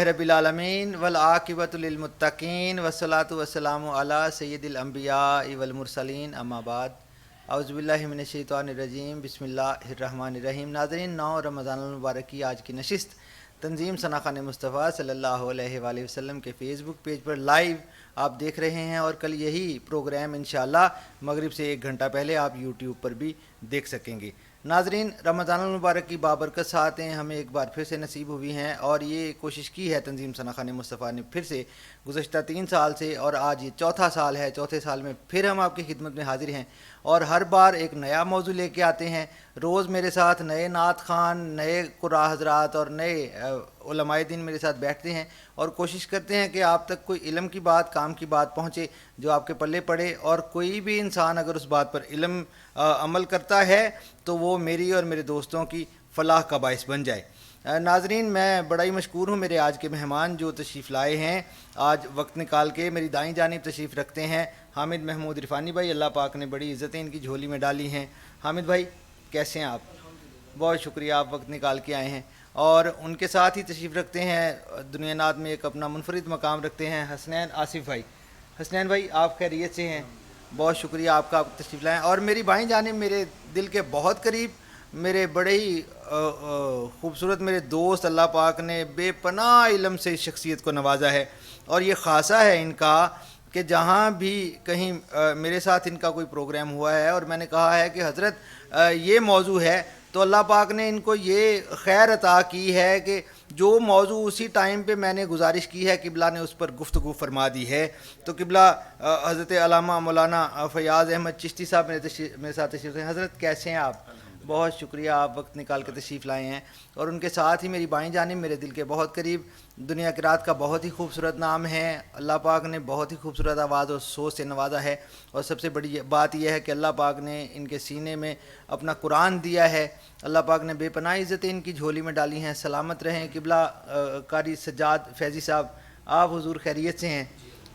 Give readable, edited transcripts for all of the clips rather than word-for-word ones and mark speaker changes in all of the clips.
Speaker 1: رب العالمین والعاقبۃ للمتقین والصلاۃ والسلام علی سید الانبیاء والمرسلین اما بعد اعوذ باللہ من الشیطان الرجیم بسم اللہ الرحمن الرحیم۔ ناظرین، 9 رمضان المبارک کی آج کی نشست تنظیم ثنا خان مصطفیٰ صلی اللہ علیہ وآلہ وسلم کے فیس بک پیج پر لائیو آپ دیکھ رہے ہیں، اور کل یہی پروگرام انشاءاللہ مغرب سے 1 گھنٹہ پہلے آپ یوٹیوب پر بھی دیکھ سکیں گے۔ ناظرین، رمضان المبارک کی بابرکت ساعتیں ہمیں ایک بار پھر سے نصیب ہوئی ہیں، اور یہ کوشش کی ہے تنظیم ثنا خان مصطفیٰ نے پھر سے گزشتہ 3 سال سے، اور آج یہ چوتھا سال ہے۔ چوتھے سال میں پھر ہم آپ کی خدمت میں حاضر ہیں، اور ہر بار ایک نیا موضوع لے کے آتے ہیں۔ روز میرے ساتھ نئے نعت خوان، نئے قراء حضرات اور نئے علماء دین میرے ساتھ بیٹھتے ہیں، اور کوشش کرتے ہیں کہ آپ تک کوئی علم کی بات، کام کی بات پہنچے جو آپ کے پلے پڑے، اور کوئی بھی انسان اگر اس بات پر علم عمل کرتا ہے تو وہ میری اور میرے دوستوں کی فلاح کا باعث بن جائے۔ ناظرین، میں بڑا ہی مشکور ہوں میرے آج کے مہمان جو تشریف لائے ہیں۔ آج وقت نکال کے میری دائیں جانب تشریف رکھتے ہیں حامد محمود عرفانی بھائی۔ اللہ پاک نے بڑی عزتیں ان کی جھولی میں ڈالی ہیں۔ حامد بھائی کیسے ہیں آپ؟ بہت شکریہ، آپ وقت نکال کے آئے ہیں۔ اور ان کے ساتھ ہی تشریف رکھتے ہیں، دنیا نات میں ایک اپنا منفرد مقام رکھتے ہیں، حسنین آصف بھائی۔ حسنین بھائی آپ خیریت سے ہیں؟ بہت شکریہ آپ کا، آپ تشریف لائیں۔ اور میری بائیں جانب میرے دل کے بہت قریب، میرے بڑے ہی خوبصورت میرے دوست، اللہ پاک نے بے پناہ علم سے اس شخصیت کو نوازا ہے، اور یہ خاصہ ہے ان کا کہ جہاں بھی کہیں میرے ساتھ ان کا کوئی پروگرام ہوا ہے اور میں نے کہا ہے کہ حضرت یہ موضوع ہے، تو اللہ پاک نے ان کو یہ خیر عطا کی ہے کہ جو موضوع اسی ٹائم پہ میں نے گزارش کی ہے قبلہ نے اس پر گفتگو فرما دی ہے۔ تو قبلہ حضرت علامہ مولانا فیاض احمد چشتی صاحب میرے ساتھ تشریف ہیں۔ حضرت کیسے ہیں آپ؟ بہت شکریہ، آپ وقت نکال کے تشریف لائے ہیں۔ اور ان کے ساتھ ہی میری بائیں جانب میرے دل کے بہت قریب، دنیا کی رات کا بہت ہی خوبصورت نام ہے، اللہ پاک نے بہت ہی خوبصورت آواز اور سوچ سے نوازا ہے، اور سب سے بڑی بات یہ ہے کہ اللہ پاک نے ان کے سینے میں اپنا قرآن دیا ہے، اللہ پاک نے بے پناہ عزتیں ان کی جھولی میں ڈالی ہیں۔ سلامت رہیں قبلہ قاری سجاد فیضی صاحب، آپ حضور خیریت سے ہیں؟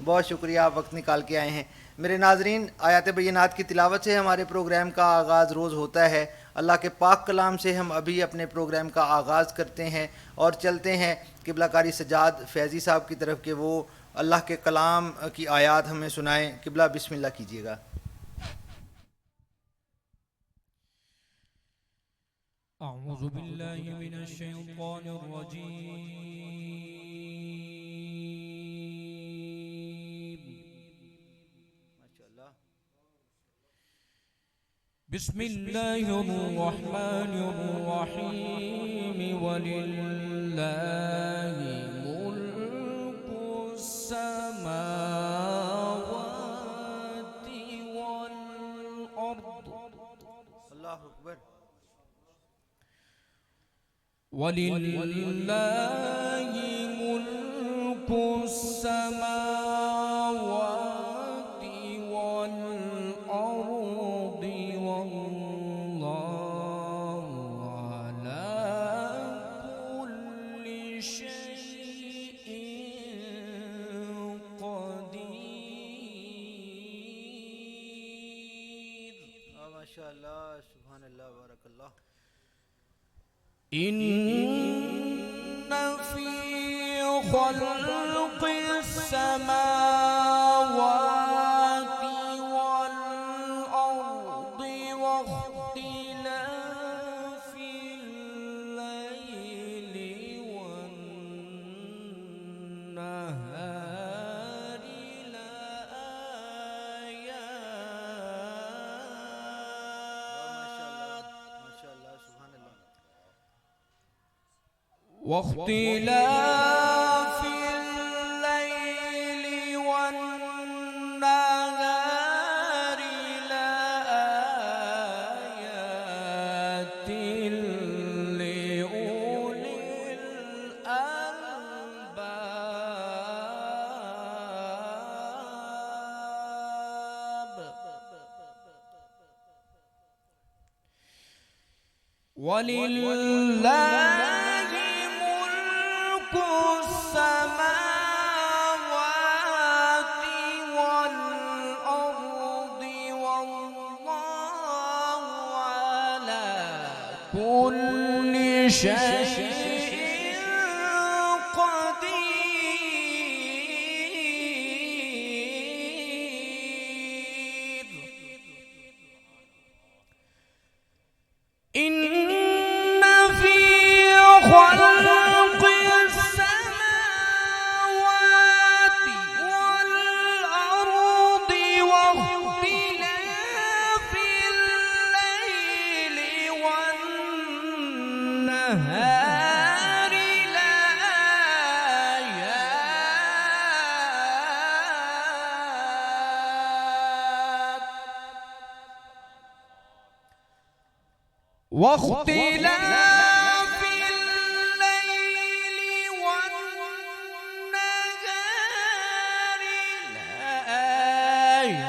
Speaker 1: بہت شکریہ، آپ وقت نکال کے آئے ہیں۔ میرے ناظرین، آیات بینات کی تلاوت سے ہمارے پروگرام کا آغاز روز ہوتا ہے۔ اللہ کے پاک کلام سے ہم ابھی اپنے پروگرام کا آغاز کرتے ہیں اور چلتے ہیں قبلہ قاری سجاد فیضی صاحب کی طرف کہ وہ اللہ کے کلام کی آیات ہمیں سنائیں۔ قبلہ بسم اللہ کیجیے گا۔
Speaker 2: اعوذ باللہ من الشیطان الرجیم، بسم اللہ الرحمن الرحیم، وللہ ملک السماوات والارض،
Speaker 1: اللہ اکبر۔
Speaker 2: وَلِلَّهِ مُلْكُ السَّمَاوَاتِ وَالْأَرْضِ وَاللَّهُ عَلَى كُلِّ شَيْءٍ قَدِيرٌ۔
Speaker 1: ماشاء اللہ، سبحان اللہ، بارک اللہ۔
Speaker 2: إن في خلق السماوات والأرض واختلاف الليل والنهار لآيات، واختلاف الليل والنهار لآيات لأولي الألباب، ولله ملك السماوات والأرض والله على كل شيء قدير۔ واختلاف الليل والنهار لآيات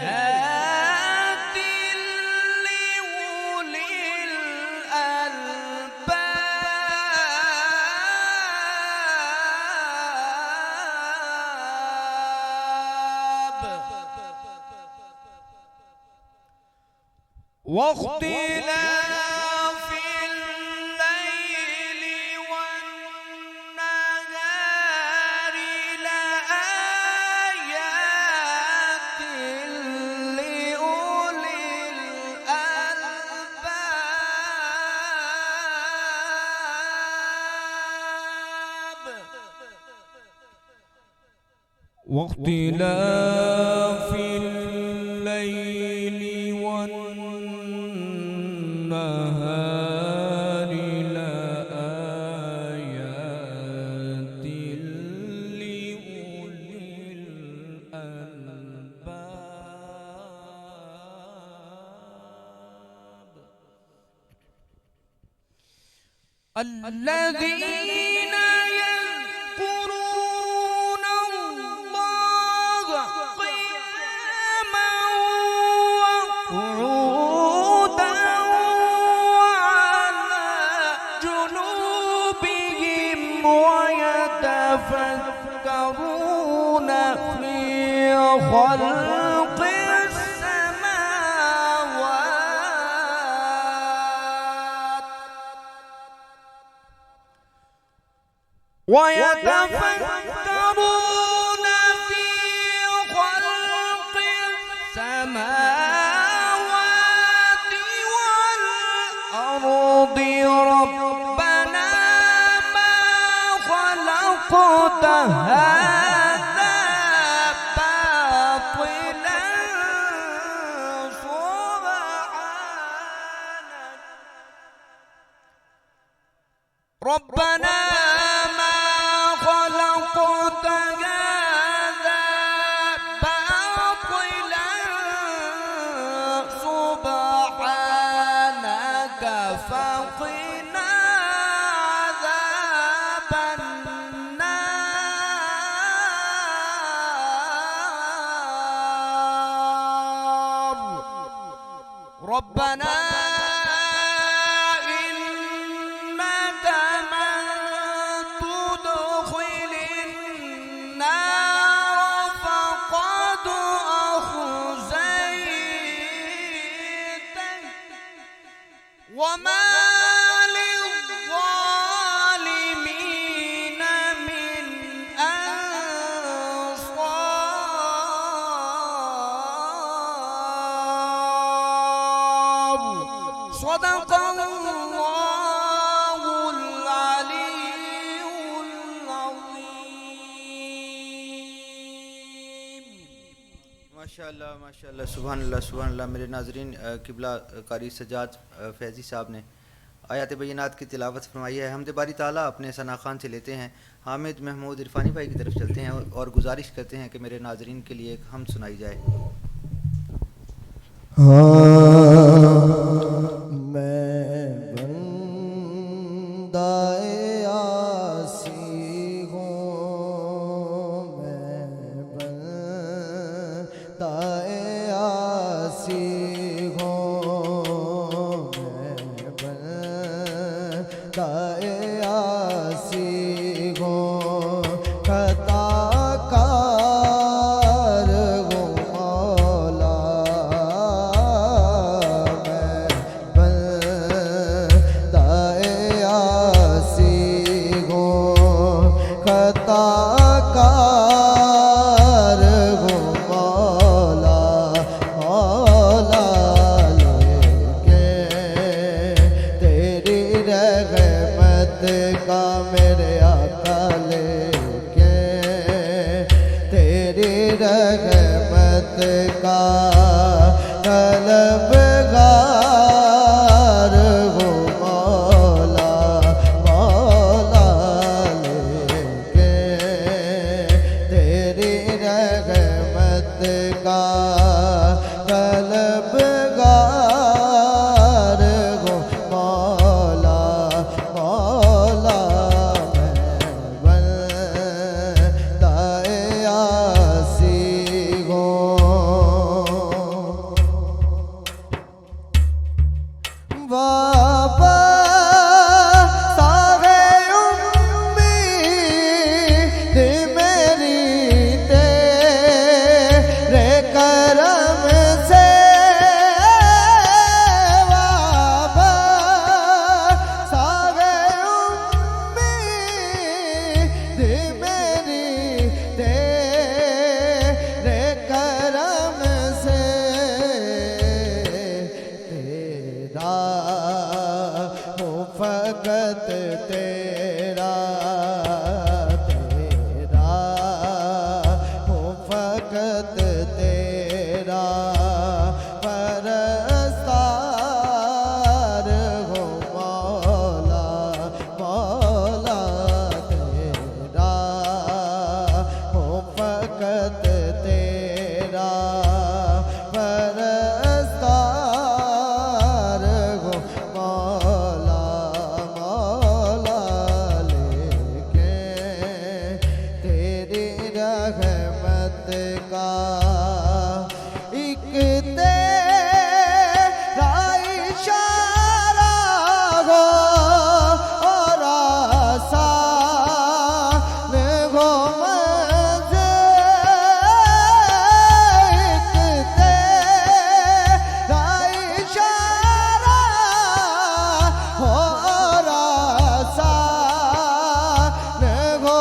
Speaker 2: لأولي الألباب واختلاف الليل والنهار لآيات لأولي الألباب واختلاف الليل والنهار لآيات لأولي الألباب الذين يذكرون الله قياما وقعودا وعلى جنوبهم ويتفكرون في خلق السماوات ويتفكرون في خلق السماوات والأرض ربنا ما خلقت هذا باطلا سبحانك ربنا ما خلقت هذا باطلا سبحانك فقنا عذاب النار ربنا إنك من تدخل النار فقد أخزيته وما للظالمين من أنصار صدق الله العلي العظيم
Speaker 1: ماشاء اللہ سبحان اللہ میرے ناظرین قبلہ قاری سجاد فیضی صاحب نے آیات بینات کی تلاوت فرمائی ہے. حمد باری تعالیٰ اپنے ثنا خان سے لیتے ہیں. حامد محمود عرفانی بھائی کی طرف چلتے ہیں اور گزارش کرتے ہیں کہ میرے ناظرین کے لیے ایک حمد سنائی جائے.
Speaker 3: میں بندہ عاصی ہوں میں بندہ عاصی ہوں میں بندہ عاصی ہوں خطا کار ہوں مولا میرے آقا لے کے تیری رحمت کا طلبگار ہوں مولا مولا لے کے تیری رحمت کا طلبگار ہوں مولا رحمت کا ایک تیرا اشارہ ہو اور آسان ہو منزل ایک تیرا اشارہ ہو اور آسان ہو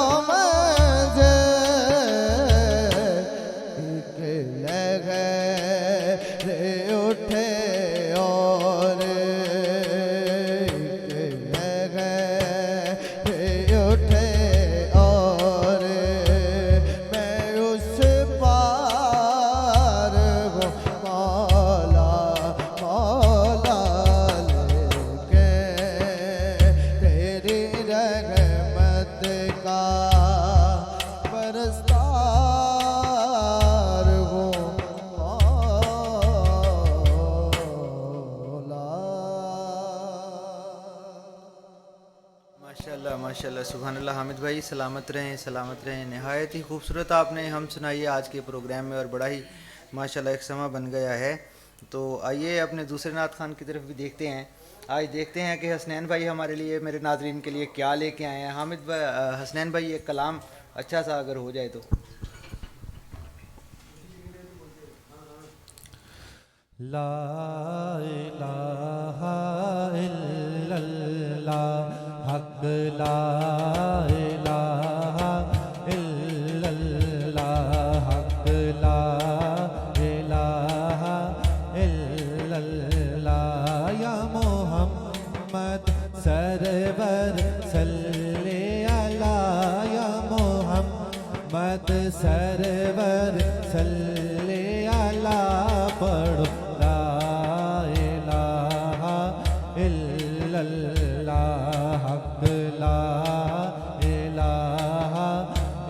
Speaker 3: اٹھے اور اٹھے اور میں اس پار ہوں مولا مولا لیکن تیری رحمت کا پرستار ہوں
Speaker 1: ماشاءاللہ ماشاءاللہ سبحان اللہ حامد بھائی سلامت رہیں نہایت ہی خوبصورت آپ نے ہم سنائی آج کے پروگرام میں اور بڑا ہی ماشاءاللہ ایک سماں بن گیا ہے. تو آئیے اپنے دوسرے نعت خان کی طرف بھی دیکھتے ہیں. آج دیکھتے ہیں کہ حسنین بھائی ہمارے لیے میرے ناظرین کے لیے کیا لے کے آئے ہیں. حامد بھائی حسنین بھائی ایک کلام اچھا سا اگر ہو جائے تو.
Speaker 4: لا الہ الا اللہ حق لا الہ الا اللہ حق لا الہ الا اللہ یا محمد سرور صلی علی یا محمد سرور صلی علی پڑھو لا الہ الا اللہ حق لا الہ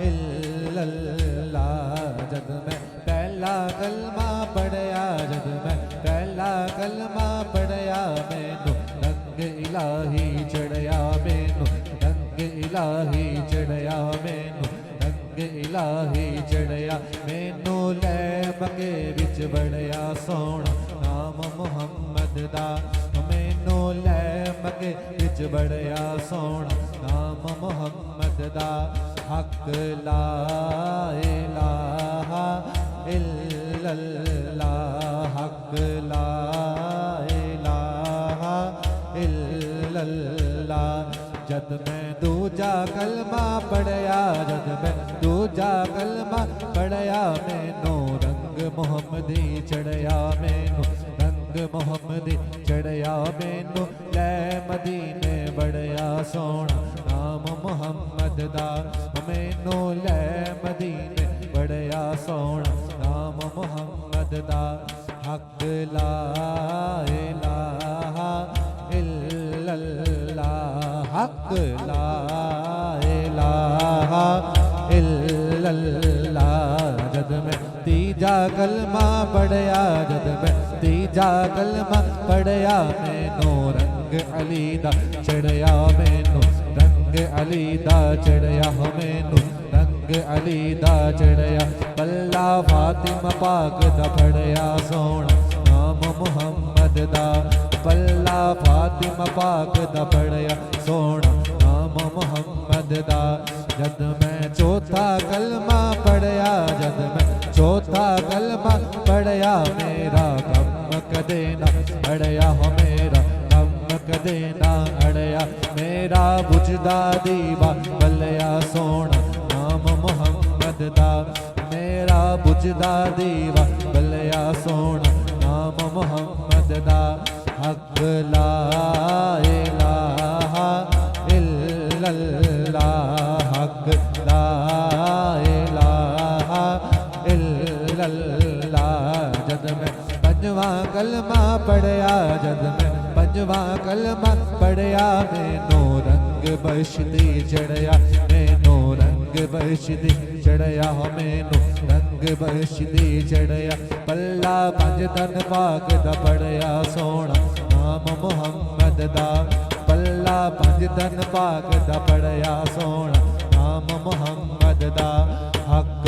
Speaker 4: الا اللہ. جب میں پہلا کلمہ پڑھیا جب میں پہلا کلمہ پڑھیا مینوں رنگ الہی چڑھیا مینوں رنگ الہی چڑھیا مینوں رنگ الہی چڑھیا مینوں لے مکے وچ بڑیا سونا نام محمد دا مینوں لے مکے وچ بڑیا سونا نام محمد دا حق لا الہ الا اللہ حق لا الہ الا اللہ. جد میں دوجا کلمہ پڑھیا جد میں دوجا کلمہ پڑھیا مینوں رنگ محمدی چڑھیا مینوں رنگ محمدی چڑھیا مینوں لے مدینے بڑیا سونا نام محمد دا مینوں لے مدینے بڑیا سونا نام محمد دا حق لا الہ الا اللہ حق لا الہ الا اللہ. جد میں تیجا کلمہ پڑھیا جد میں تیجا کلمہ پڑھیا مینوں رنگ علی دا چڑھیا مینوں رنگ علی دا چڑھیا مینوں رنگ علی دا چڑھیا پلہ فاطمہ پاک دا پڑھیا سونا نام محمد دا پلہ فاطمہ پاک دا پڑھیا سونا نام محمد دا. جد میں چوتھا کلمہ پڑھیا جد میں چوتھا کلمہ پڑھیا میرا غم کدے نہ اڑیا ہو میرا غم کدے نہ اڑیا میرا بجھدا دیوا بلیا سونا نام محمد دا میرا بجھدا دیوا بلیا سونا نام محمد دا حق لا الہ الا اللہ حق لا الہ الا اللہ. جد میں پنجواں کلمہ پڑھیا جد میں پنجواں کلمہ پڑھیا مینوں رنگ بشتی چڑھیا مینوں رنگ بشتی چڑھیا مینوں رنگ بشتی چڑھیا پلہ پنج تن پاک دا پڑھیا سونا نام محمد دا پلہ پنج تن پاک دا پڑھیا سونا نام محمد دا حق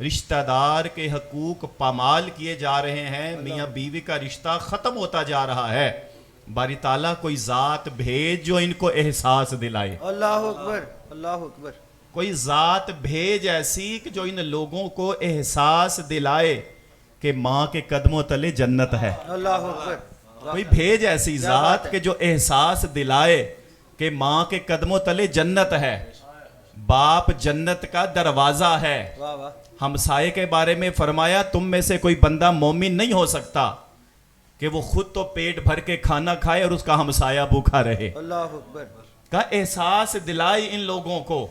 Speaker 5: رشتہ دار کے حقوق پامال کیے جا رہے ہیں، میاں بیوی کا رشتہ ختم ہوتا جا رہا ہے۔ باری تعالیٰ کوئی ذات بھیج جو ان کو احساس دلائے،
Speaker 1: اللہ اکبر، اللہ اکبر،
Speaker 5: کوئی ذات بھیج ایسی کہ جو ان لوگوں کو احساس دلائے کہ ماں کے قدموں تلے جنت ہے۔
Speaker 1: اللہ اکبر،
Speaker 5: کوئی بھیج ایسی
Speaker 1: کیا بات
Speaker 5: ذات
Speaker 1: ہے۔
Speaker 5: کہ جو احساس دلائے کہ ماں کے قدموں تلے جنت ہے، باپ جنت کا دروازہ ہے۔
Speaker 1: واہ واہ،
Speaker 5: ہمسائے کے بارے میں فرمایا تم میں سے کوئی بندہ مومن نہیں ہو سکتا کہ وہ خود تو پیٹ بھر کے کھانا کھائے اور اس کا ہمسایہ بھوکا رہے۔
Speaker 1: اللہ اکبر،
Speaker 5: کا احساس دلائی ان لوگوں کو،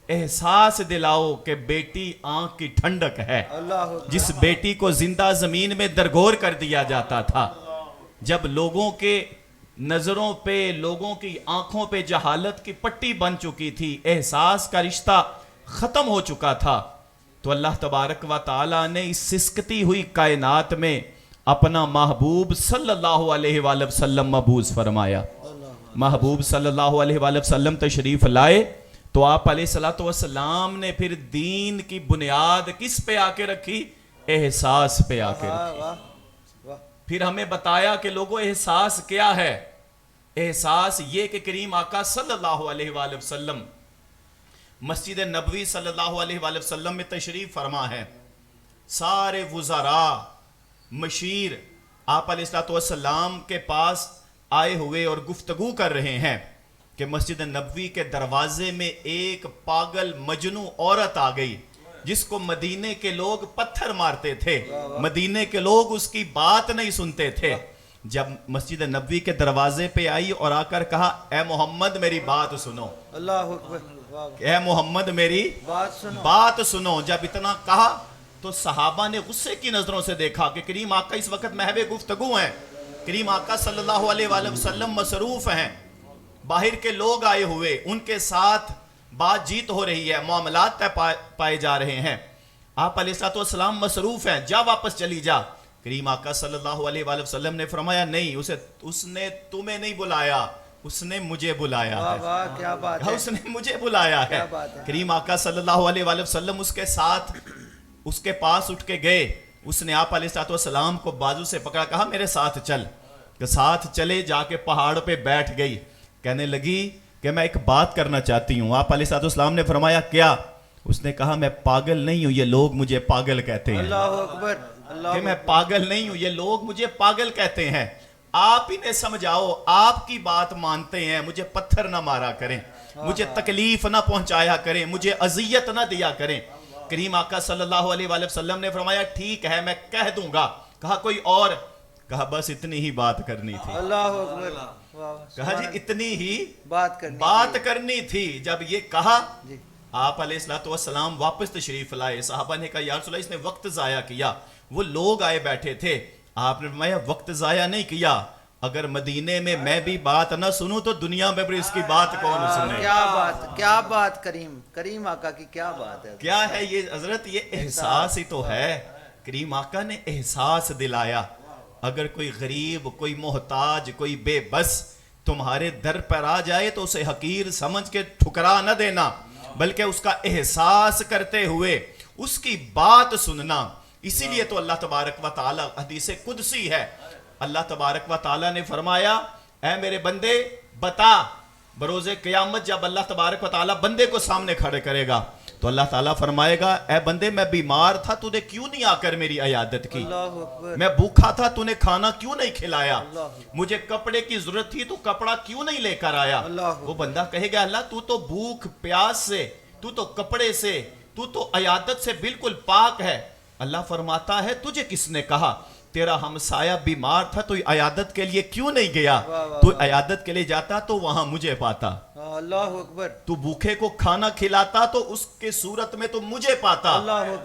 Speaker 5: احساس دلاؤ کہ بیٹی آنکھ کی ٹھنڈک ہے۔
Speaker 1: اللہ اکبر،
Speaker 5: جس بیٹی کو زندہ زمین میں درگور کر دیا جاتا تھا، جب لوگوں کے نظروں پہ، لوگوں کی آنکھوں پہ جہالت کی پٹی بن چکی تھی، احساس کا رشتہ ختم ہو چکا تھا، تو اللہ تبارک و تعالی نے اس سسکتی ہوئی کائنات میں اپنا محبوب صلی اللہ علیہ وآلہ وسلم مبعوث فرمایا۔ محبوب صلی اللہ علیہ وآلہ وسلم تشریف لائے تو آپ علیہ السلام نے پھر دین کی بنیاد کس پہ آ کے رکھی؟ احساس پہ آ کے رکھی۔
Speaker 1: واہ واہ،
Speaker 5: پھر ہمیں بتایا کہ لوگوں احساس کیا ہے؟ احساس یہ کہ کریم آقا صلی اللہ علیہ وآلہ وسلم مسجد نبوی صلی اللہ علیہ وآلہ وسلم میں تشریف فرما ہے، سارے وزراء مشیر آپ علیہ السلام کے پاس آئے ہوئے اور گفتگو کر رہے ہیں کہ مسجد نبوی کے دروازے میں ایک پاگل مجنوں عورت آ گئی جس کو مدینے کے لوگ پتھر مارتے تھے، مدینے کے لوگ اس کی بات نہیں سنتے تھے۔ جب مسجد نبوی کے دروازے پہ آئی اور آ کر کہا اے محمد میری بات سنو،
Speaker 1: اللہ اکبر، واہ واہ،
Speaker 5: اے محمد میری بات سنو، جب اتنا کہا تو صحابہ نے غصے کی نظروں سے دیکھا کہ کریم آقا اس وقت محو گفتگو ہیں، کریم آقا صلی اللہ علیہ وآلہ وسلم مصروف ہیں، باہر کے لوگ آئے ہوئے، ان کے ساتھ بات چیت ہو رہی ہے، معاملات پائے جا رہے ہیں، آپ علیہ السلام مصروف ہیں، جا واپس چلی جا۔ کریم آقا صلی اللہ علیہ وآلہ وسلم نے فرمایا نہیں، اس نے تمہیں نہیں بلایا، اس نے مجھے بلایا
Speaker 1: واہ
Speaker 5: ہے،
Speaker 1: واہ، کیا بات ہے،
Speaker 5: اس نے مجھے بلایا ہے۔
Speaker 1: کیا بات ہے۔
Speaker 5: کریم آقا صلی اللہ علیہ وآلہ وسلم اس کے ساتھ اس کے پاس اٹھ کے گئے، اس نے آپ علیہ السلام کو بازو سے پکڑا، کہا میرے ساتھ چل، کہ ساتھ چلے، جا کے پہاڑ پہ بیٹھ گئی، کہنے لگی کہ میں ایک بات کرنا چاہتی ہوں۔ آپ علیہ السلام نے فرمایا کیا؟ اس نے کہا میں پاگل نہیں ہوں، یہ لوگ مجھے پاگل کہتے ہیں،
Speaker 1: اللہ اکبر، اللہ
Speaker 5: کہ میں پاگل نہیں ہوں، یہ لوگ مجھے پاگل کہتے ہیں، آپ انہیں سمجھاؤ، آپ کی بات مانتے ہیں، مجھے پتھر نہ مارا کریں، مجھے تکلیف نہ پہنچایا کریں، مجھے اذیت نہ دیا کریں۔ کریم آقا صلی اللہ علیہ وآلہ وسلم نے فرمایا ٹھیک ہے میں کہہ دوں گا۔ کہا کوئی اور؟ کہا بس اتنی ہی بات کرنی تھی،
Speaker 1: اللہ اکبر، واہ واہ،
Speaker 5: کہا جی اتنی ہی
Speaker 1: بات
Speaker 5: کرنی تھی۔ جب یہ کہا
Speaker 1: جی،
Speaker 5: آپ علیہ السلام واپس تشریف لائے، صحابہ نے کہا یا رسول اللہ اس نے وقت ضائع کیا، وہ لوگ آئے بیٹھے تھے، آپ نے فرمایا وقت ضائع نہیں کیا، اگر مدینے میں میں بھی بات نہ سنوں تو دنیا میں بھی اس کی بات کون سنے؟
Speaker 1: کیا بات، کریم آقا کی کیا بات ہے،
Speaker 5: کیا ہے یہ حضرت؟ یہ احساس ہی تو ہے، کریم آقا نے احساس دلایا، اگر کوئی غریب، کوئی محتاج، کوئی بے بس تمہارے در پر آ جائے تو اسے حقیر سمجھ کے ٹھکرا نہ دینا، بلکہ اس کا احساس کرتے ہوئے اس کی بات سننا۔ اسی لیے تو اللہ تبارک و تعالی، حدیث قدسی ہے، اللہ تبارک و تعالی نے فرمایا اے میرے بندے بتا، بروز قیامت جب اللہ تبارک و تعالی بندے کو سامنے کھڑے کرے گا تو اللہ تعالیٰ فرمائے گا اے بندے میں بیمار تھا، تو نے کیوں نہیں آ کر میری عیادت کی؟
Speaker 1: اللہ اکبر،
Speaker 5: میں بھوکا تھا، تو نے کھانا کیوں نہیں کھلایا؟ مجھے کپڑے کی ضرورت تھی، تو کپڑا کیوں نہیں لے کر آیا؟ وہ بندہ کہے گا اللہ تو تو بھوک پیاس سے، تو تو کپڑے سے، تو تو عیادت سے بالکل پاک ہے۔ اللہ فرماتا ہے تجھے کس نے کہا؟ تیرا ہمسایہ بیمار تھا تو عیادت کے لیے کیوں نہیں گیا؟ تو عیادت کے لیے جاتا تو وہاں مجھے پاتا،
Speaker 1: اللہ اکبر،
Speaker 5: تو بھوکے کو کھانا کھلاتا تو اس کے صورت میں تو مجھے پاتا،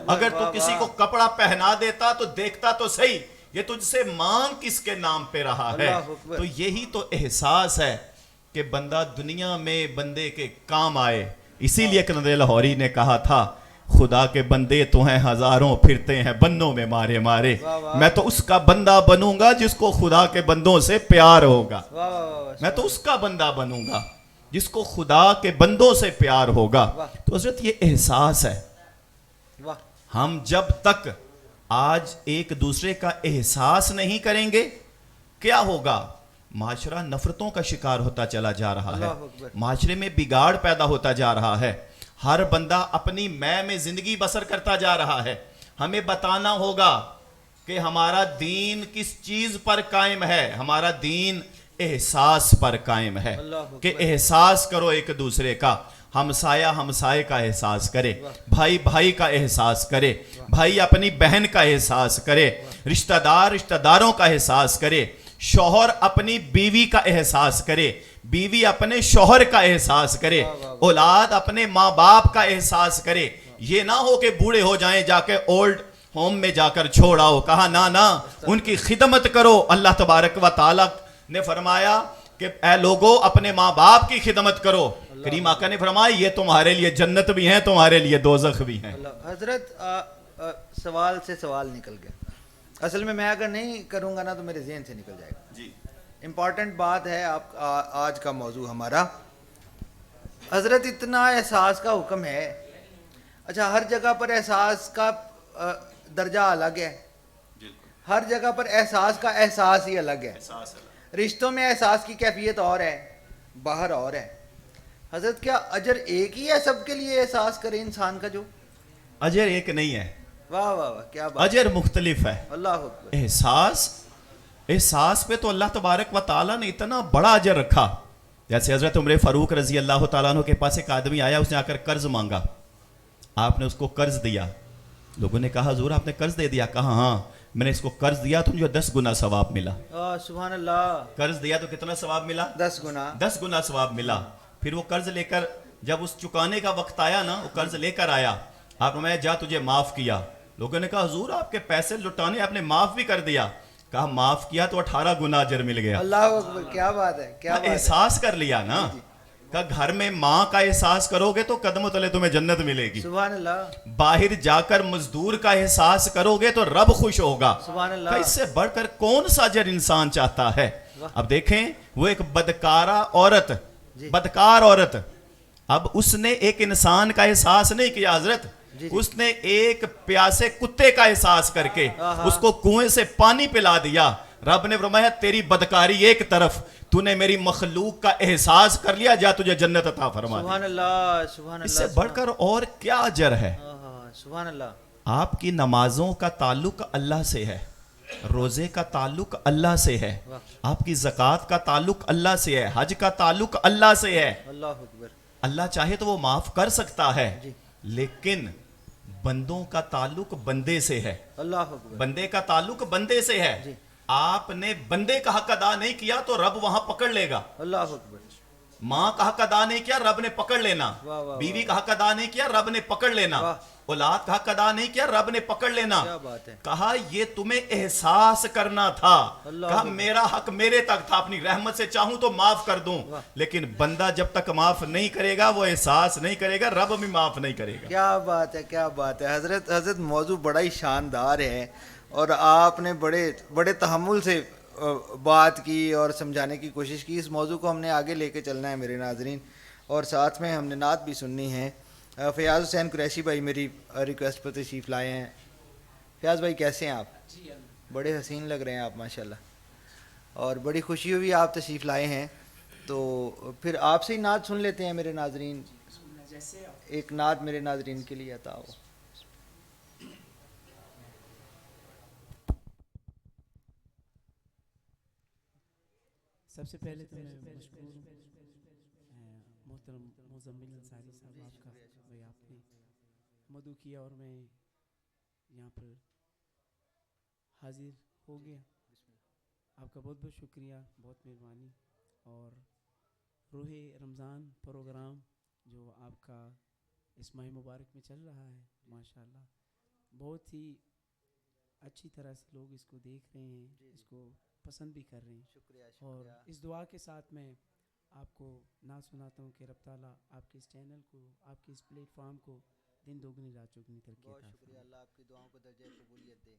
Speaker 5: اگر تو کسی کو کپڑا پہنا دیتا تو دیکھتا تو صحیح یہ تجھ سے مانگ کس کے نام پہ رہا ہے۔ تو یہی تو احساس ہے کہ بندہ دنیا میں بندے کے کام آئے۔ اسی لیے کند لاہوری نے کہا تھا خدا کے بندے تو ہیں ہزاروں، پھرتے ہیں بندوں میں مارے مارے، میں تو اس کا بندہ بنوں گا جس کو خدا کے بندوں سے پیار ہوگا، میں تو اس کا بندہ بنوں گا جس کو خدا کے بندوں سے پیار ہوگا۔ تو حضرت یہ احساس ہے، ہم جب تک آج ایک دوسرے کا احساس نہیں کریں گے کیا ہوگا؟ معاشرہ نفرتوں کا شکار ہوتا چلا جا رہا ہے،
Speaker 1: اللہ اکبر۔
Speaker 5: معاشرے میں بگاڑ پیدا ہوتا جا رہا ہے، ہر بندہ اپنی میں زندگی بسر کرتا جا رہا ہے۔ ہمیں بتانا ہوگا کہ ہمارا دین کس چیز پر قائم ہے۔ ہمارا دین احساس پر قائم ہے
Speaker 1: اللہ اکبر۔
Speaker 5: کہ احساس کرو ایک دوسرے کا، ہمسایہ ہمسائے کا احساس کرے، بھائی بھائی کا احساس کرے، بھائی اپنی بہن کا احساس کرے، رشتہ دار رشتہ داروں کا احساس کرے، شوہر اپنی بیوی کا احساس کرے، بیوی اپنے شوہر کا احساس کرے، اولاد اپنے ماں باپ کا احساس کرے۔ یہ نہ ہو کہ بوڑھے ہو جائیں جا کے اولڈ ہوم میں جا کر چھوڑ آؤ، کہا نا ان کی خدمت کرو۔ اللہ تبارک و تعالیٰ نے فرمایا کہ اے لوگو اپنے ماں باپ کی خدمت کرو۔ کریم آقا نے فرمایا یہ تمہارے لیے جنت بھی ہیں، تمہارے لیے دوزخ بھی ہیں۔
Speaker 1: حضرت سوال سے سوال نکل گیا، اصل میں اگر نہیں کروں گا نا تو میرے ذہن سے نکل جائے گا۔
Speaker 5: جی
Speaker 1: امپورٹنٹ بات ہے آپ آج کا موضوع ہمارا، حضرت اتنا احساس کا حکم ہے۔ اچھا، ہر جگہ پر احساس کا درجہ الگ ہے، ہر جگہ پر احساس کا احساس ہی الگ ہے۔ رشتوں میں احساس کی کیفیت اور ہے، باہر اور ہے۔ حضرت کیا اجر ایک ہی ہے سب کے لیے احساس کرے انسان کا جو؟
Speaker 5: اجر ایک نہیں ہے،
Speaker 1: واہ واہ واہ، کیا بات،
Speaker 5: اجر مختلف ہے۔
Speaker 1: اللہ اکبر۔
Speaker 5: احساس پہ تو اللہ تبارک و تعالیٰ نے اتنا بڑا اجر رکھا۔ جیسے حضرت عمر فاروق رضی اللہ تعالیٰ عنہ کے پاس ایک آدمی آیا، اس نے آ کر قرض مانگا، آپ نے اس کو قرض دیا۔ لوگوں نے کہا حضور آپ نے قرض دے دیا؟ کہا ہاں، میں نے اس کو قرض دیا تو مجھے 10 گنا ثواب ملا۔
Speaker 1: سبحان اللہ،
Speaker 5: قرض دیا تو کتنا ثواب ملا؟
Speaker 1: 10 گنا۔
Speaker 5: 10 گنا ثواب ملا۔ پھر وہ قرض لے کر جب اس چکانے کا وقت آیا نا، وہ قرض لے کر آیا، آپ نے جا تجھے معاف کیا۔ لوگوں نے کہا حضور آپ کے پیسے لٹانے آپ نے معاف بھی کر دیا۔ کہا معاف کیا تو 18 گنا اجر مل گیا۔
Speaker 1: اللہ اکبر، کیا بات ہے، کیا بات ہے۔
Speaker 5: احساس کر لیا نا، کہ گھر میں ماں کا احساس کرو گے تو قدموں تلے تمہیں جنت ملے گی۔
Speaker 1: سبحان اللہ،
Speaker 5: باہر جا کر مزدور کا احساس کرو گے تو رب خوش ہوگا۔
Speaker 1: سبحان اللہ۔
Speaker 5: کہ اس سے بڑھ کر کون سا اجر انسان چاہتا ہے؟ اب دیکھیں وہ ایک بدکارہ عورت، بدکار عورت، اب اس نے ایک انسان کا احساس نہیں کیا حضرت، اس نے ایک پیاسے کتے کا احساس کر کے اس کو کنویں سے پانی پلا دیا۔ رب نے فرمایا تیری بدکاری ایک طرف، تو نے میری مخلوق کا احساس کر لیا، جا تجھے جنت عطا فرما دی۔
Speaker 1: سبحان اللہ، سبحان اللہ۔
Speaker 5: اس سے بڑھ کر اور کیا اجر ہے؟
Speaker 1: سبحان اللہ۔
Speaker 5: آپ کی نمازوں کا تعلق اللہ سے ہے، روزے کا تعلق اللہ سے ہے، آپ کی زکوٰۃ کا تعلق اللہ سے ہے، حج کا تعلق اللہ سے ہے۔
Speaker 1: اللہ اکبر۔
Speaker 5: اللہ چاہے تو وہ معاف کر سکتا ہے، لیکن بندوں کا تعلق بندے سے ہے،
Speaker 1: اللہ اکبر۔
Speaker 5: بندے کا تعلق بندے سے ہے۔ آپ نے بندے کا حق ادا نہیں کیا تو رب وہاں پکڑ لے گا۔
Speaker 1: اللہ اکبر۔
Speaker 5: ماں کا حق ادا نہیں کیا رب نے پکڑ لینا، بیوی کا حق ادا نہیں کیا رب نے پکڑ لینا، اولاد کا حق ادا نہیں کیا رب نے پکڑ لینا۔ کہا یہ تمہیں احساس کرنا تھا، کہا میرا حق میرے تک تھا، اپنی رحمت سے چاہوں تو معاف کر دوں، لیکن بندہ جب تک معاف نہیں کرے گا، وہ احساس نہیں کرے گا، رب بھی معاف نہیں کرے گا۔
Speaker 1: کیا بات ہے، کیا بات ہے حضرت موضوع بڑا ہی شاندار ہے، اور آپ نے بڑے تحمل سے بات کی اور سمجھانے کی کوشش کی۔ اس موضوع کو ہم نے آگے لے کے چلنا ہے میرے ناظرین، اور ساتھ میں ہم نے نعت بھی سننی ہے۔ فیاض حسین قریشی بھائی میری ریکویسٹ پر تشریف لائے ہیں۔ فیاض بھائی کیسے ہیں آپ؟ بڑے حسین لگ رہے ہیں آپ ماشاءاللہ، اور بڑی خوشی ہوئی آپ تشریف لائے ہیں، تو پھر آپ سے ہی نعت سن لیتے ہیں میرے ناظرین، ایک نعت میرے ناظرین کے لیے عطا ہو۔
Speaker 6: سب سے پہلے تو میں مشکور ہوں محترم مزمل انصاری صاحب، آپ کا بھائی آپ نے مدعو کیا اور میں یہاں پر حاضر ہو گیا۔ آپ کا بہت بہت شکریہ، بہت مہربانی۔ اور روح رمضان پروگرام جو آپ کا اس ماہ مبارک میں چل رہا ہے، ماشاءاللہ بہت ہی اچھی طرح سے لوگ اس کو دیکھ رہے ہیں، اس کو پسند بھی کر رہے ہیں۔ اور اس دعا کے ساتھ میں آپ کو نعت سناتا ہوں کہ رب تعالیٰ آپ کے اس چینل کو، آپ کے اس پلیٹ فارم کو دن دوگنی رات چوگنی ترقی عطا فرمائے۔
Speaker 1: بہت شکریہ، اللہ آپ کی دعاؤں کو درجہ قبولیت دے۔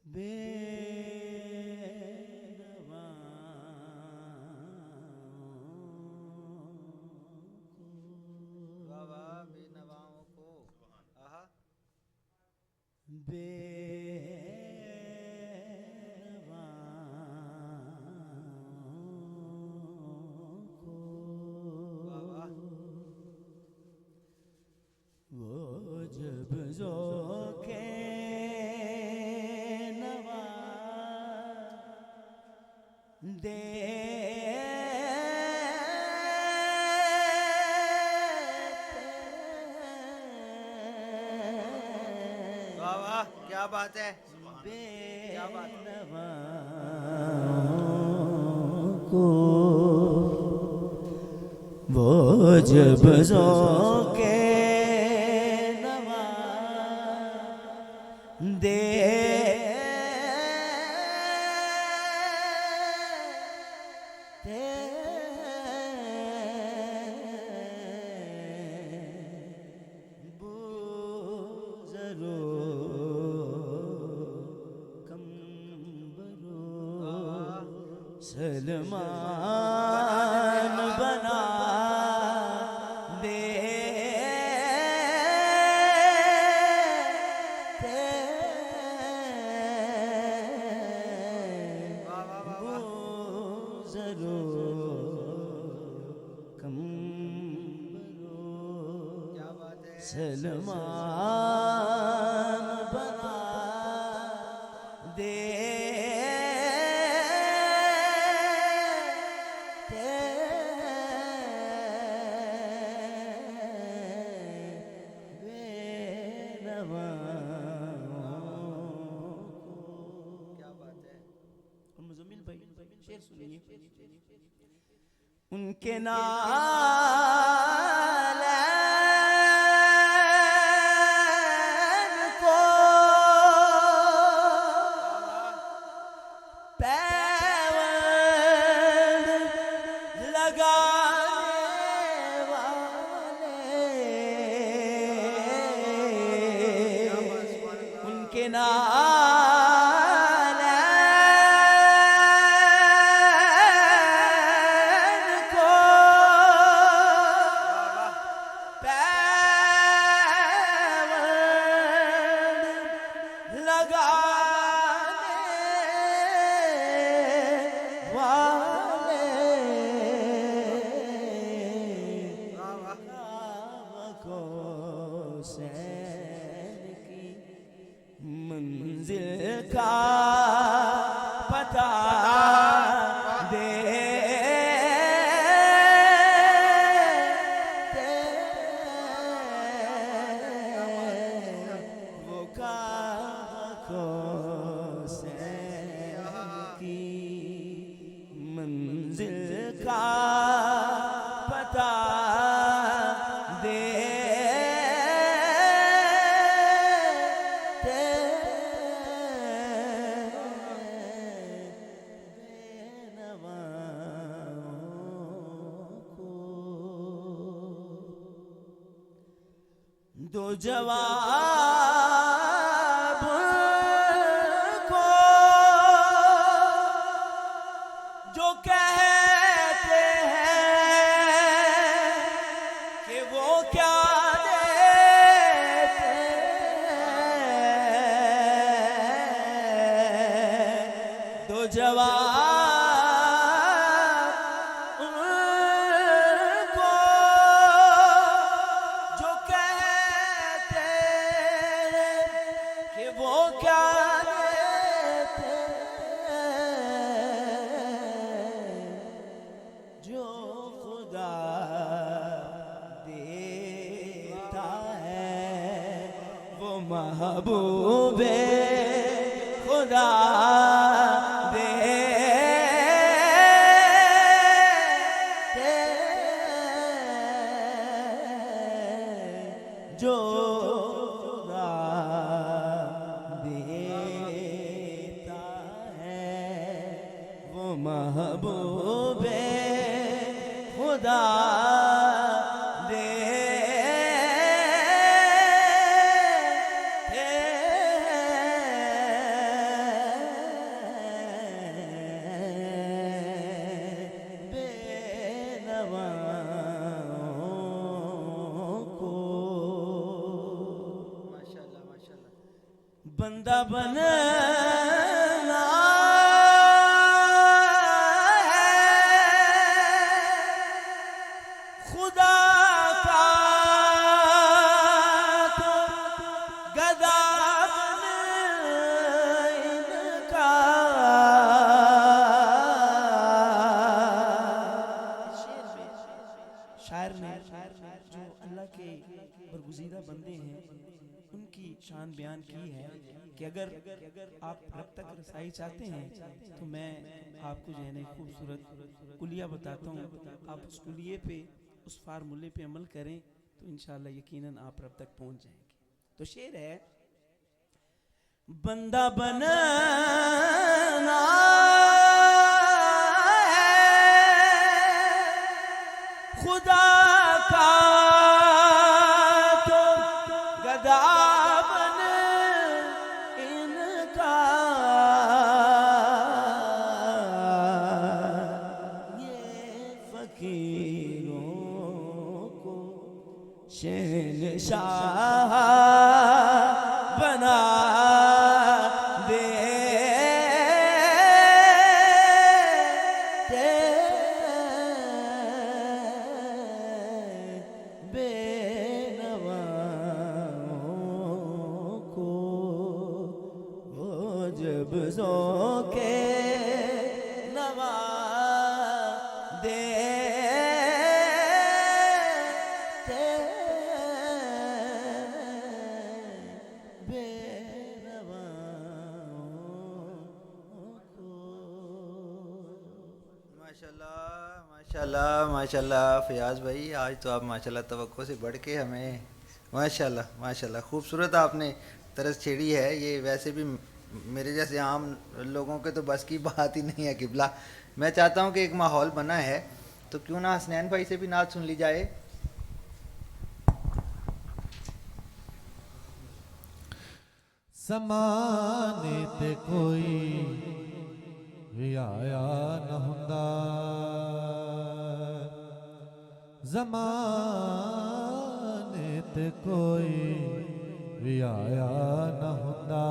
Speaker 6: بے
Speaker 1: واہ واہ کیا بات ہے کیا بات ہے
Speaker 3: وہ جب ذوق نوا دے سلمان بنا دے ضرور کم
Speaker 1: کیا بات ہے
Speaker 3: سلمان بنا دے ان کے نالین کو پیوند لگانے والے ان کے منزل کا پتہ دے وہ کعبہ کو حسین کی منزل کا پتہ دے دو جواب کو جو کہتے ہیں کہ وہ کیا دیتے دو جواب محبوب خدا دے جو خدا دیتا ہے وہ محبوب خدا بندہ بنا ہے خدا کا تو گدا بن ان کا
Speaker 6: نے جو اللہ کے برگزیدہ بندے ہیں ان کی شان بیان کی ہے کہ اگر آپ رب تک رسائی چاہتے ہیں تو میں آپ کو جو ہے نا خوبصورت کلیہ بتاتا ہوں، آپ اس کلیے پہ اس فارمولے پہ عمل کریں تو انشاءاللہ یقیناً آپ رب تک پہنچ جائیں گے. تو شعر ہے: بندہ بننا
Speaker 3: خدا کا تو گدا بن ان کا یہ فقیروں کو شہنشاہ بنا دے بے نواؤں کو وہ جب ذوق نوا دے بے نواؤں کو.
Speaker 1: ماشاءاللہ ماشاءاللہ فیاض بھائی، آج تو آپ ماشاءاللہ توقع سے بڑھ کے ہمیں ماشاءاللہ ماشاءاللہ خوبصورت آپ نے طرز چھیڑی ہے. یہ ویسے بھی میرے جیسے عام لوگوں کے تو بس کی بات ہی نہیں ہے قبلہ. میں چاہتا ہوں کہ ایک ماحول بنا ہے تو کیوں نہ حسنین بھائی سے بھی نعت سن لی جائے.
Speaker 4: زمانے تے کوئی بھی آیا نہ ہوندا، زمانے تے کوئی بھی آیا نہ ہوندا،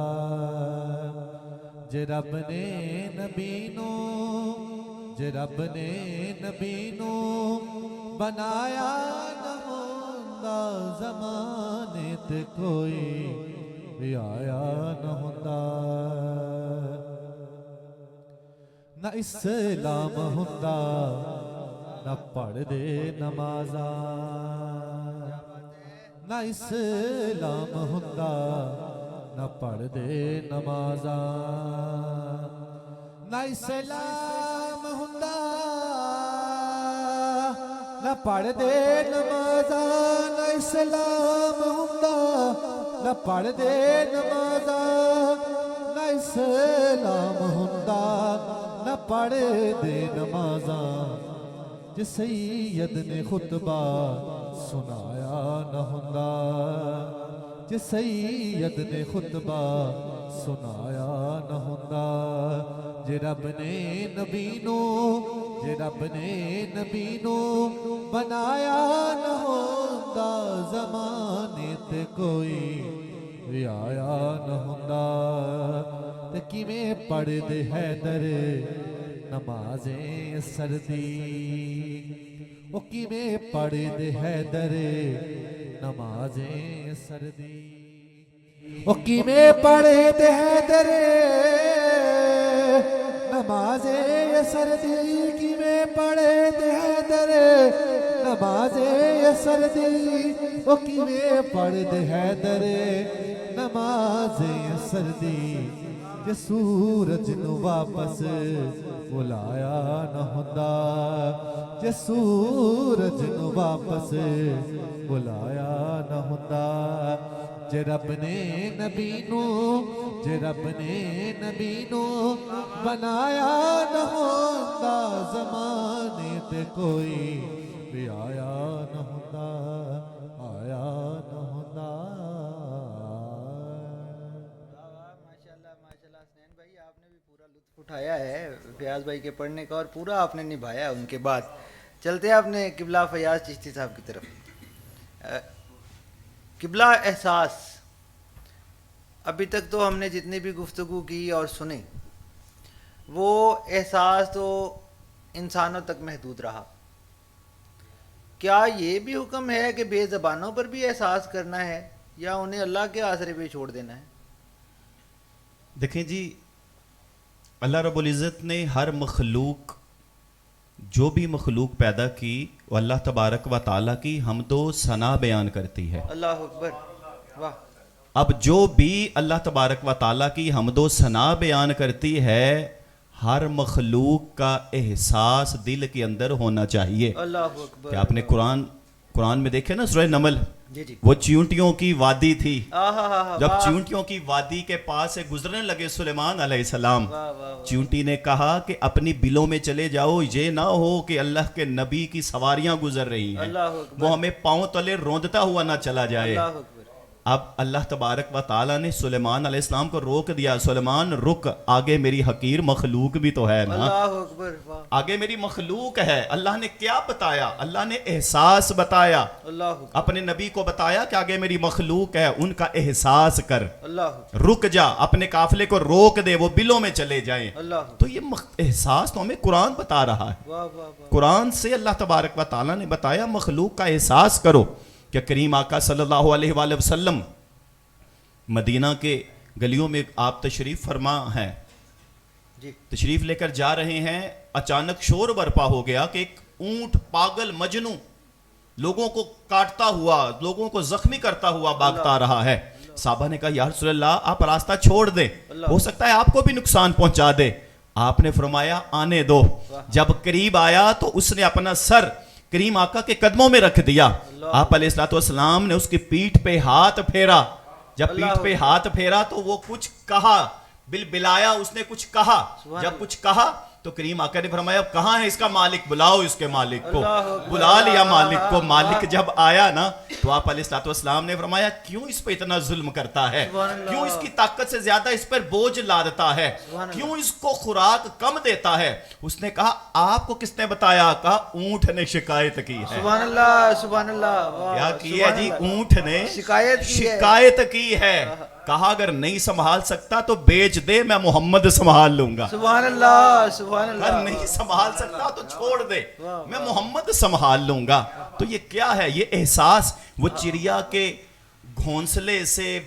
Speaker 4: جے رب نے نبی نوں جے رب نے نبی نوں بنایا نہ ہوندا، زمانے تے کوئی بھی آیا نہ ہوندا. نہ اسلام ہوندا نہ پڑھ دے نمازاں، نہ اسلام ہوندا نہ پڑھ دے نمازاں، نہ اسلام ہوندا نہ پڑھ دے نمازاں، نہ اسلام ہوندا نہ پڑھ دے نمازاں، نہ اسلام ہوندا نہ پڑھ دے نمازاں، جے سید نے خطبہ سنایا نہ ہوندا، جے سید نے خطبہ سنایا نہ ہوندا، جے رب نے نبی نوں جے رب نے نبی نوں بنایا نہ ہوندا، زمانے تے کوئی بھی آیا نہ ہوندا. تے کیویں پڑھ دے حیدر نمازیں سردی، او کیویں پڑھ دے حیدر نمازیں سردی، او کیویں پڑھ دے حیدر نمازیں سردی، کیویں پڑھ دے حیدر نمازیں سردی، او کیویں پڑھ دے حیدر نمازیں سردی، کہ سورج نو واپس بلایا نہ ہوندا، کہ سورج نو واپس بلایا نہ ہوندا، جے رب نے نبی نوں جے رب نے نبی نوں بنایا نہ ہوندا، زمانے تے کوئی بھی آیا نہ ہوندا، آیا نہ ہوندا.
Speaker 1: ماشاءاللہ حسنین بھائی، آپ نے بھی پورا لطف اٹھایا ہے فیاض بھائی کے پڑھنے کا اور پورا آپ نے نبھایا. ان کے بعد چلتے ہیں اپنے قبلہ فیاض چشتی صاحب کی طرف. قبلہ احساس، ابھی تک تو ہم نے جتنی بھی گفتگو کی اور سنے وہ احساس تو انسانوں تک محدود رہا. کیا یہ بھی حکم ہے کہ بے زبانوں پر بھی احساس کرنا ہے یا انہیں اللہ کے آسرے پہ چھوڑ دینا ہے؟
Speaker 5: دیکھیں جی، اللہ رب العزت نے ہر مخلوق جو بھی مخلوق پیدا کی وہ اللہ تبارک و تعالیٰ کی حمد و ثنا بیان کرتی ہے.
Speaker 1: اللہ اکبر. واہ.
Speaker 5: اب جو بھی اللہ تبارک و تعالیٰ کی حمد و ثنا بیان کرتی ہے ہر مخلوق کا احساس دل کے اندر ہونا چاہیے.
Speaker 1: اللہ اکبر.
Speaker 5: کہ آپ نے قرآن میں دیکھے نا سورہ نمل،
Speaker 1: جی جی.
Speaker 5: وہ چیونٹیوں کی وادی تھی.
Speaker 1: آہا.
Speaker 5: جب چیونٹیوں کی وادی کے پاس سے گزرنے لگے سلیمان علیہ السلام،
Speaker 1: واہ واہ.
Speaker 5: چیونٹی نے کہا کہ اپنی بلوں میں چلے جاؤ، یہ نہ ہو کہ اللہ کے نبی کی سواریاں گزر رہی ہیں،
Speaker 1: اللہ اکبر.
Speaker 5: وہ ہمیں پاؤں تلے روندتا ہوا نہ چلا جائے.
Speaker 1: اللہ اکبر.
Speaker 5: اب اللہ تبارک و تعالیٰ نے سلیمان علیہ السلام کو روک دیا، سلیمان رک، آگے میری حقیر مخلوق بھی تو ہے نا،
Speaker 1: اللہ اکبر. واہ.
Speaker 5: آگے میری مخلوق ہے. اللہ نے کیا بتایا؟ اللہ نے احساس بتایا،
Speaker 1: اللہ اکبر.
Speaker 5: اپنے نبی کو بتایا کہ آگے میری مخلوق ہے، ان کا احساس کر،
Speaker 1: اللہ اکبر.
Speaker 5: رک جا، اپنے قافلے کو روک دے، وہ بلوں میں چلے جائیں.
Speaker 1: اللہ اکبر.
Speaker 5: تو یہ احساس تو ہمیں قرآن بتا رہا ہے.
Speaker 1: واہ واہ واہ.
Speaker 5: قرآن سے اللہ تبارک و تعالیٰ نے بتایا مخلوق کا احساس کرو. کہ کریم آقا صلی اللہ علیہ وآلہ وسلم مدینہ کے گلیوں میں آپ تشریف فرما ہیں،
Speaker 1: جی.
Speaker 5: تشریف لے کر جا رہے ہیں، اچانک شور برپا ہو گیا کہ ایک اونٹ پاگل مجنوں لوگوں کو کاٹتا ہوا، لوگوں کو زخمی کرتا ہوا بھاگتا رہا ہے. صحابہ نے کہا یا رسول اللہ آپ راستہ چھوڑ دیں، ہو سکتا ہے آپ کو بھی نقصان پہنچا دے. آپ نے فرمایا آنے دو. جب قریب آیا تو اس نے اپنا سر کریم آقا کے قدموں میں رکھ دیا. آپ علیہ الصلوۃ والسلام نے اس کی پیٹھ پہ ہاتھ پھیرا. جب پیٹھ پہ ہاتھ پھیرا تو وہ کچھ کہا، بلایا، اس نے کچھ کہا. جب کچھ کہا تو کریم آقا نے فرمایا کہاں ہے اس کا مالک، بلاؤ اس کے مالک کو. بلا لیا مالک کو. مالک جب آیا نا تو آپ علیہ الصلوۃ والسلام نے فرمایا کیوں اس پہ اتنا ظلم کرتا ہے، کیوں اس کی طاقت سے زیادہ اس پر بوجھ لادتا ہے، کیوں اس کو خوراک کم دیتا ہے. اس نے کہا آپ کو کس نے بتایا؟ کہا اونٹ نے شکایت کی ہے.
Speaker 1: سبحان اللہ. سبحان اللہ. واہ.
Speaker 5: کیا کی ہے جی؟ اونٹ نے
Speaker 1: شکایت
Speaker 5: کی ہے. کہا اگر نہیں سنبھال سکتا تو بیچ دے، میں محمد سنبھال لوں گا.
Speaker 1: سبحان اللہ. سبحان اللہ.
Speaker 5: اگر نہیں سنبھال سکتا تو چھوڑ دے، میں محمد سنبھال لوں گا. تو یہ کیا ہے؟ یہ احساس. وہ چڑیا کے گھونسلے سے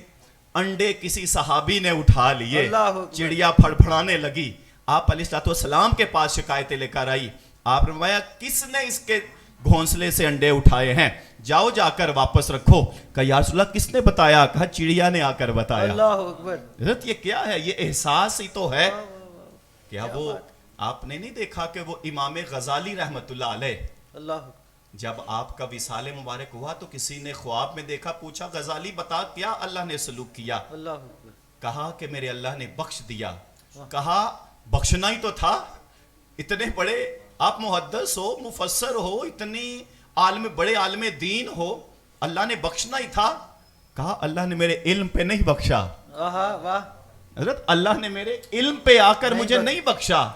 Speaker 5: انڈے کسی صحابی نے اٹھا لیے، چڑیا پھڑ پھڑانے لگی. آپ علیہ الصلوۃ والسلام کے پاس شکایتیں لے کر آئی. آپ نے فرمایا کس نے اس کے گھونسلے سے انڈے اٹھائے ہیں؟ جاؤ جا کر واپس رکھو. کہا یا رسول اللہ کس نے بتایا؟ کہا چڑیا نے آ کر بتایا.
Speaker 1: اللہ اکبر.
Speaker 5: حضرت یہ کیا ہے؟ یہ احساس ہی تو ہے. کیا وہ آپ نے نہیں دیکھا کہ وہ امام غزالی رحمت اللہ علیہ،
Speaker 1: اللہ
Speaker 5: جب آپ کا وصال مبارک ہوا تو کسی نے خواب میں دیکھا، پوچھا غزالی بتا کیا اللہ نے سلوک کیا؟
Speaker 1: اللہ اکبر.
Speaker 5: کہا کہ میرے اللہ نے بخش دیا. کہا بخشنا ہی تو تھا، اتنے بڑے آپ محدث ہو، مفسر ہو، اتنی بڑے عالم دین ہو، اللہ نے بخشنا ہی تھا. کہا اللہ نے میرے علم پہ نہیں بخشا.
Speaker 1: واہ.
Speaker 5: حضرت اللہ نے میرے علم پہ آ کر مجھے نہیں بخشا.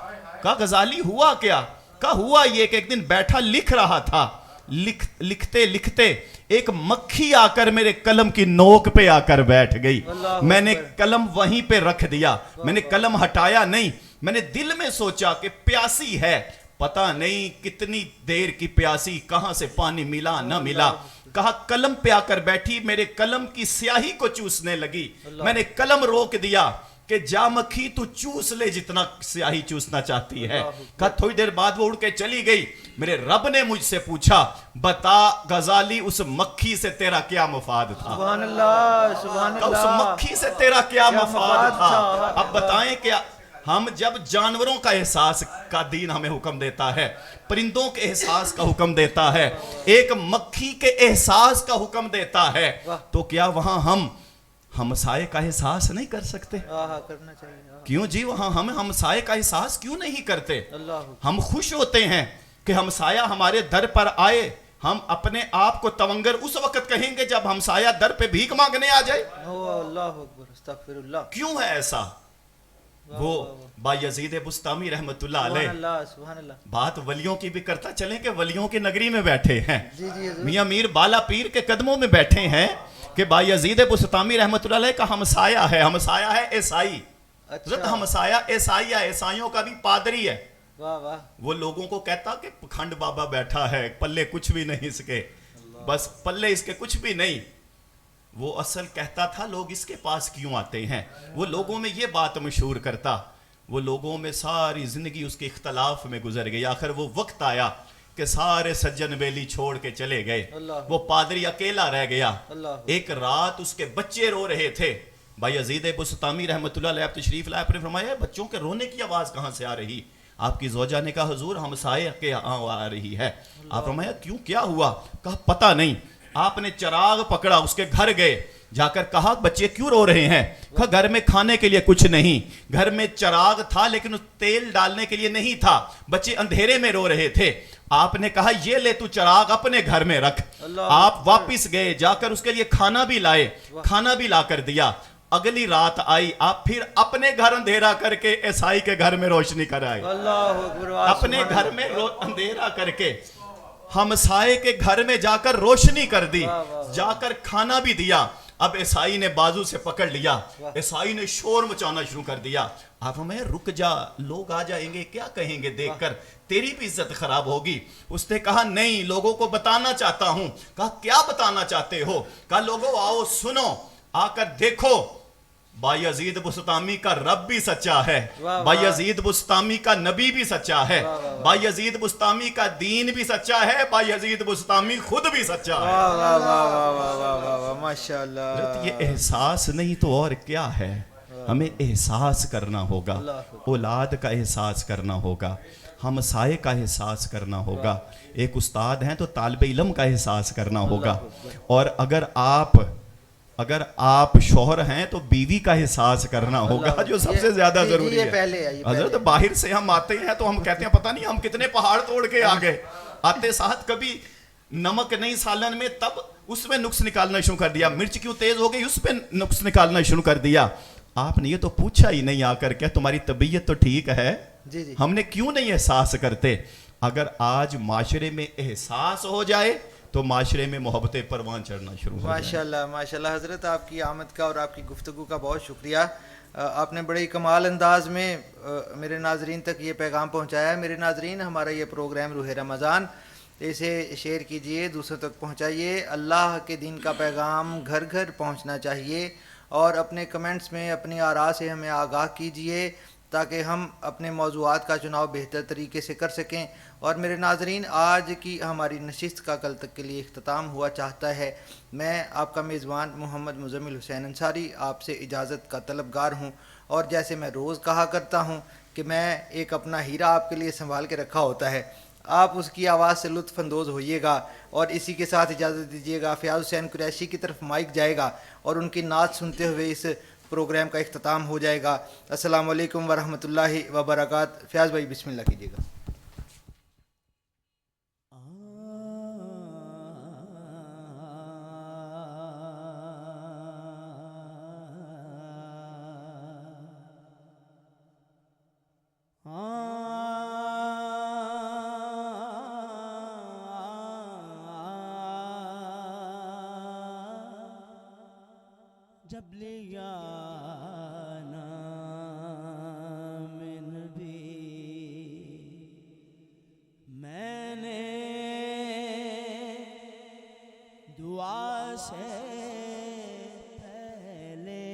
Speaker 5: کہا غزالی ہوا کیا؟ کہا ہوا یہ کہ ایک دن بیٹھا لکھ رہا تھا، لکھتے لکھتے ایک مکھی آ کر میرے قلم کی نوک پہ آ کر بیٹھ گئی. میں نے قلم وہیں پہ رکھ دیا، میں نے قلم ہٹایا نہیں. میں نے دل میں سوچا کہ پیاسی ہے، پتہ نہیں کتنی دیر کی پیاسی، کہاں سے پانی ملا نہ ملا. کہا قلم پہ آ کر بیٹھی، میرے قلم کی سیاہی کو چوسنے لگی. میں نے قلم روک دیا کہ جا مکھی تو چوس لے جتنا سیاہی چوسنا چاہتی ہے. کہا تھوڑی دیر بعد وہ اڑ کے چلی گئی. میرے رب نے مجھ سے پوچھا بتا غزالی اس مکھی سے تیرا کیا مفاد تھا؟
Speaker 1: سبحان اللہ. سبحان اللہ.
Speaker 5: اس مکھی سے تیرا کیا مفاد تھا؟ اب بتائیں کہ ہم جب جانوروں کا احساس کا دین ہمیں حکم دیتا ہے، پرندوں کے احساس کا حکم دیتا ہے، ایک مکھی کے احساس کا حکم دیتا ہے، تو کیا وہاں ہم ہمسائے کا احساس نہیں کر سکتے؟
Speaker 1: کرنا چاہیے.
Speaker 5: کیوں جی وہاں ہم ہمسائے کا احساس کیوں نہیں کرتے؟ ہم خوش ہوتے ہیں کہ ہمسایہ ہمارے در پر آئے. ہم اپنے آپ کو تونگر اس وقت کہیں گے جب ہمسایہ در پہ بھیک مانگنے آ جائے.
Speaker 1: اللہ اکبر. استغفر اللہ.
Speaker 5: کیوں ہے ایسا؟ وہ با یزید بستامی رحمت اللہ علیہ
Speaker 1: سبحان اللہ.
Speaker 5: بات ولیوں کی بھی کرتا چلیں کہ ولیوں کی نگری میں بیٹھے ہیں، میاں میر بالا پیر کے قدموں میں بیٹھے ہیں کہ با یزید بستامی رحمت اللہ علیہ کا ہمسایہ ہے. ہمسایہ ہے عیسائی. حضرت ہمسایہ عیسائی ہے، عیسائیوں کا بھی پادری ہے. وہ لوگوں کو کہتا کہ کھنڈ بابا بیٹھا ہے، پلے کچھ بھی نہیں اس کے، بس پلے اس کے کچھ بھی نہیں. وہ اصل کہتا تھا لوگ اس کے پاس کیوں آتے ہیں. وہ لوگوں میں یہ بات مشہور کرتا. وہ لوگوں میں ساری زندگی اس کے اختلاف میں گزر گئی. آخر وہ وقت آیا کہ سارے سجن بیلی چھوڑ کے چلے گئے. وہ پادری اکیلا رہ گیا. ایک رات اس کے بچے رو رہے تھے. بھائی یزید بسطامی رحمۃ اللہ علیہ آپ تشریف لائے. آپ نے فرمایا بچوں کے رونے کی آواز کہاں سے آ رہی؟ آپ کی زوجہ نے کہا حضور ہمسائے کے یہاں آ رہی ہے. آپ فرمایا کیوں کیا ہوا؟ کہا پتہ نہیں. آپ نے چراغ پکڑا, اس کے گھر گئے, جا کر کہا بچے کیوں رو رہے ہیں؟ کہا گھر میں کھانے کے لیے کچھ نہیں. گھر میں چراغ تھا لیکن اس تیل ڈالنے کے لیے نہیں تھا. بچے اندھیرے میں رو رہے تھے. آپ نے کہا یہ لے تو چراغ اپنے گھر میں رکھ. آپ واپس گئے, جا کر اس کے لیے کھانا بھی لائے, کھانا بھی لا کر دیا. اگلی رات آئی, آپ پھر اپنے گھر اندھیرا کر کے عیسائی کے گھر میں روشنی کر آئے. اپنے گھر میں اندھیرا کر کے ہمسائے کے گھر میں جا کر روشنی کر دی, جا کر کھانا بھی دیا. اب عیسائی نے بازو سے پکڑ لیا, عیسائی نے شور مچانا شروع کر دیا. آپ ہمیں رک جا, لوگ آ جائیں گے, کیا کہیں گے دیکھ کر, تیری بھی عزت خراب ہوگی. اس نے کہا نہیں, لوگوں کو بتانا چاہتا ہوں. کہا کیا بتانا چاہتے ہو؟ کہا لوگوں آؤ سنو, آ کر دیکھو بایزید بسطامی کا رب بھی سچا ہے, بایزید بسطامی کا نبی بھی سچا ہے, بایزید بسطامی کا دین بھی سچا ہے, بایزید بسطامی خود بھی سچا ہے.
Speaker 1: ماشاءاللہ.
Speaker 5: یہ احساس نہیں تو اور کیا ہے. ہمیں احساس کرنا ہوگا, اولاد کا احساس کرنا ہوگا, ہمسائے کا احساس کرنا ہوگا. ایک استاد ہیں تو طالب علم کا احساس کرنا ہوگا. اور اگر آپ شوہر ہیں تو بیوی کا احساس کرنا ہوگا, جو سب سے زیادہ ضروری ہے. حضرت باہر سے ہم آتے ہیں تو ہم کہتے ہیں پتہ نہیں ہم کتنے پہاڑ توڑ کے آ گئے. آتے ساتھ کبھی نمک نہیں سالن میں, تب اس میں نقص نکالنا شروع کر دیا. مرچ کیوں تیز ہو گئی, اس پہ نقص نکالنا شروع کر دیا. آپ نے یہ تو پوچھا ہی نہیں آ کر کے تمہاری طبیعت تو ٹھیک ہے. ہم نے کیوں نہیں احساس کرتے؟ اگر آج معاشرے میں احساس ہو جائے تو معاشرے میں محبت پروان چڑھنا شروع ہو جائے.
Speaker 1: ماشاءاللہ ماشاءاللہ. حضرت آپ کی آمد کا اور آپ کی گفتگو کا بہت شکریہ. آپ نے بڑے کمال انداز میں میرے ناظرین تک یہ پیغام پہنچایا ہے. میرے ناظرین, ہمارا یہ پروگرام روح رمضان, اسے شیئر کیجئے, دوسروں تک پہنچائیے. اللہ کے دین کا پیغام گھر گھر پہنچنا چاہیے, اور اپنے کمنٹس میں اپنی آراء سے ہمیں آگاہ کیجئے تاکہ ہم اپنے موضوعات کا چناؤ بہتر طریقے سے کر سکیں. اور میرے ناظرین, آج کی ہماری نشست کا کل تک کے لیے اختتام ہوا چاہتا ہے. میں آپ کا میزبان محمد مزمل حسین انصاری آپ سے اجازت کا طلبگار ہوں, اور جیسے میں روز کہا کرتا ہوں کہ میں ایک اپنا ہیرا آپ کے لیے سنبھال کے رکھا ہوتا ہے, آپ اس کی آواز سے لطف اندوز ہوئیے گا. اور اسی کے ساتھ اجازت دیجیے گا, فیاض حسین قریشی کی طرف مائک جائے گا اور ان کی نعت سنتے ہوئے اس پروگرام کا اختتام ہو جائے گا. السلام علیکم ورحمۃ اللہ وبرکاتہ. فیاض بھائی بسم اللہ کیجیے گا.
Speaker 3: جب لیا نام نبی میں نے دعا سے پہلے,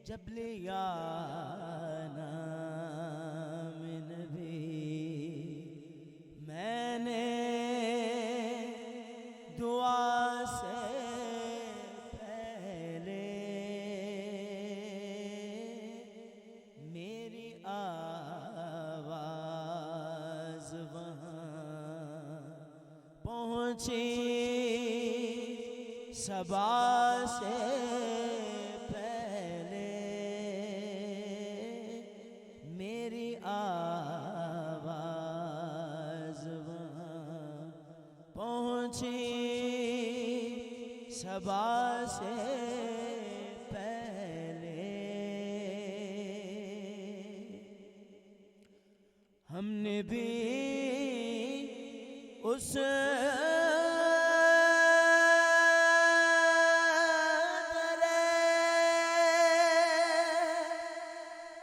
Speaker 3: جب لیا نام نبی میں نے دعا سے پہلے, میری آواز وہاں پہنچی صبا سے پہلے, میری آواز وہاں پہنچی صبا سے پہلے. ہم نے بھی اس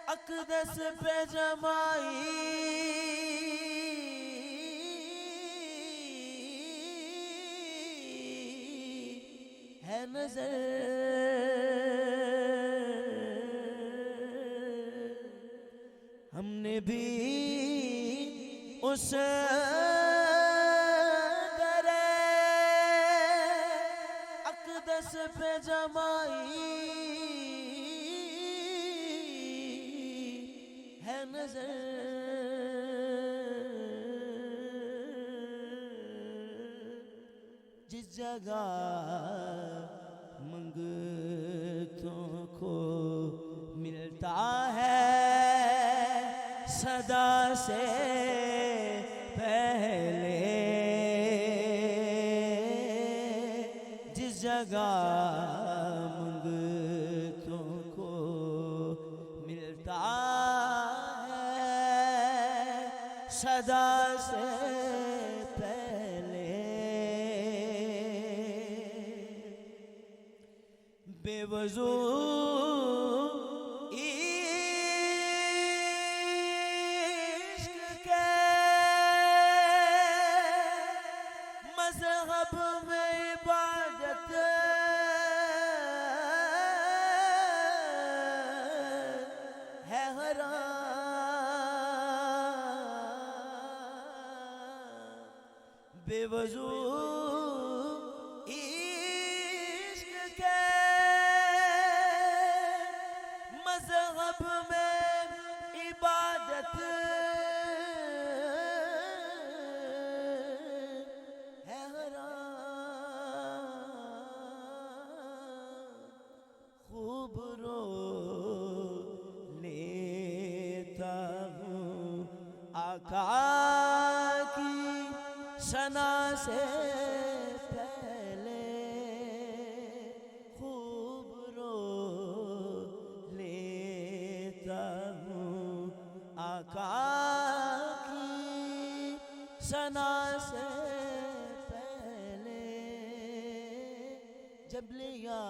Speaker 3: اقدس پہ جمائی ہے نظر, ہم نے بھی اس در اقدس پہ جمائی ہے نظر جس جگہ منگتوں کو ملتا ہے صدا سے پہلے، جس جگہ منگتوں کو ملتا ہے صدا سے پہلے، بے وضو عشق کے مذہب میں عبادت ہے حرام، بے وضو عشق کے مذہب میں عبادت ہے حرام، خوب رو لیتا ہوں آقا کی ثنا سے پہلے، خوب رو لیتا ہوں آقا کی ثنا سے پہلے، جب لیا